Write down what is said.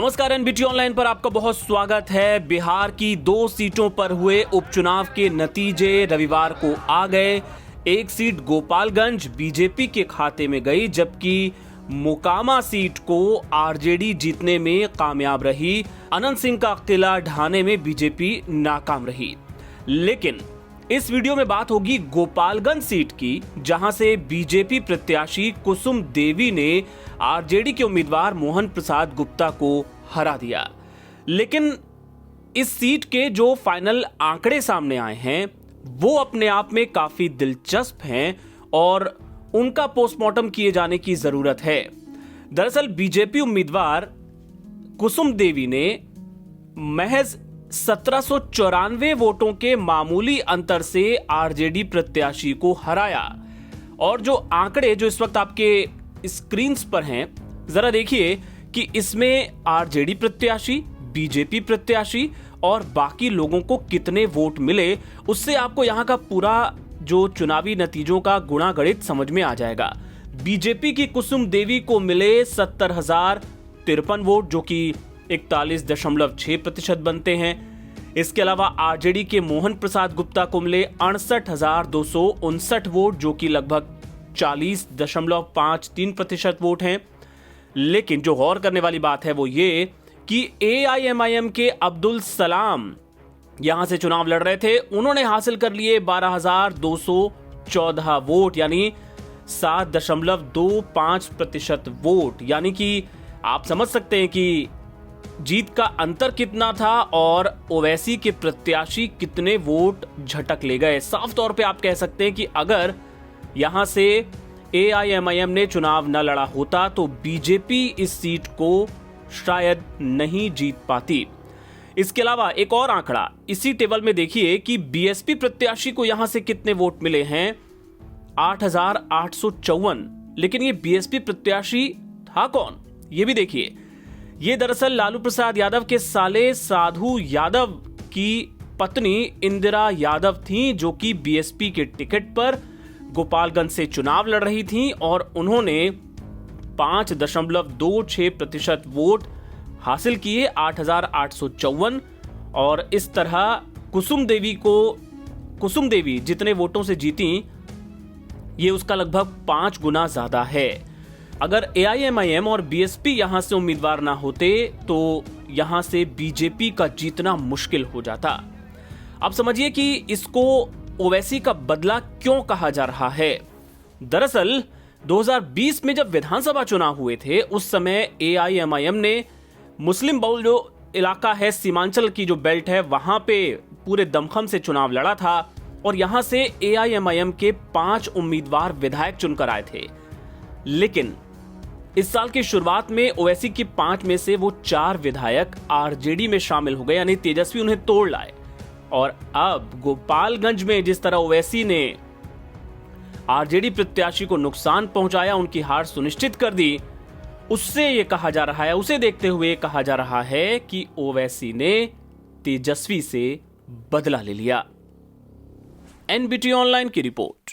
नमस्कार, NBT online पर आपका बहुत स्वागत है। बिहार की 2 सीटों पर हुए उपचुनाव के नतीजे रविवार को आ गए। एक सीट गोपालगंज बीजेपी के खाते में गई, जबकि मोकामा सीट को आरजेडी जीतने में कामयाब रही। अनंत सिंह का किला ढाने में बीजेपी नाकाम रही। लेकिन इस वीडियो में बात होगी गोपालगंज सीट की, जहां से बीजेपी प्रत्याशी कुसुम देवी ने आरजेडी के उम्मीदवार मोहन प्रसाद गुप्ता को हरा दिया। लेकिन इस सीट के जो फाइनल आंकड़े सामने आए हैं वो अपने आप में काफी दिलचस्प हैं और उनका पोस्टमार्टम किए जाने की जरूरत है। दरअसल बीजेपी उम्मीदवार कुसुम देवी ने महज 1794 वोटों के मामूली अंतर से आरजेडी प्रत्याशी को हराया। और जो आंकड़े जो इस वक्त आपके स्क्रीन पर हैं, जरा देखिए कि इसमें आरजेडी प्रत्याशी, बीजेपी प्रत्याशी और बाकी लोगों को कितने वोट मिले। उससे आपको यहां का पूरा जो चुनावी नतीजों का गुणागणित समझ में आ जाएगा। बीजेपी की कुसुम देवी को मिले 70,053 वोट, जो कि 41.6% बनते हैं। इसके अलावा आरजेडी के मोहन प्रसाद गुप्ता को मिले 68,259 वोट, जो कि लगभग 40.53% वोट हैं। लेकिन जो गौर करने वाली बात है वो ये कि एआईएमआईएम के अब्दुल सलाम यहां से चुनाव लड़ रहे थे। उन्होंने हासिल कर लिए 12,214 वोट, यानी 7.25% वोट। यानी कि आप समझ सकते हैं कि जीत का अंतर कितना था और ओवैसी के प्रत्याशी कितने वोट झटक ले गए। साफ तौर पे आप कह सकते हैं कि अगर यहां से एआईएमआईएम ने चुनाव न लड़ा होता तो बीजेपी इस सीट को शायद नहीं जीत पाती। इसके अलावा एक और आंकड़ा इसी टेबल में देखिए कि बीएसपी प्रत्याशी को यहां से कितने वोट मिले हैं, 8,854। लेकिन ये बीएसपी प्रत्याशी था कौन, ये भी देखिए। ये दरअसल लालू प्रसाद यादव के साले साधु यादव की पत्नी इंदिरा यादव थीं, जो कि बीएसपी के टिकट पर गोपालगंज से चुनाव लड़ रही थीं और उन्होंने 5.26% वोट हासिल किए, 8,854। और इस तरह कुसुम देवी जितने वोटों से जीती, ये उसका लगभग 5 गुना ज्यादा है। अगर एआईएमआईएम और बीएसपी यहां से उम्मीदवार ना होते तो यहां से बीजेपी का जीतना मुश्किल हो जाता। अब समझिए कि इसको ओवैसी का बदला क्यों कहा जा रहा है। दरअसल 2020 में जब विधानसभा चुनाव हुए थे, उस समय एआईएमआईएम ने मुस्लिम बहुल जो इलाका है, सीमांचल की जो बेल्ट है, वहां पे पूरे दमखम से चुनाव लड़ा था और यहां से एआईएमआईएम के 5 उम्मीदवार विधायक चुनकर आए थे। लेकिन इस साल की शुरुआत में ओवैसी की 5 में से वो 4 विधायक आरजेडी में शामिल हो गए, यानी तेजस्वी उन्हें तोड़ लाए। और अब गोपालगंज में जिस तरह ओवैसी ने आरजेडी प्रत्याशी को नुकसान पहुंचाया, उनकी हार सुनिश्चित कर दी, उससे ये कहा जा रहा है, उसे देखते हुए कहा जा रहा है कि ओवैसी ने तेजस्वी से बदला ले लिया। एनबीटी ऑनलाइन की रिपोर्ट।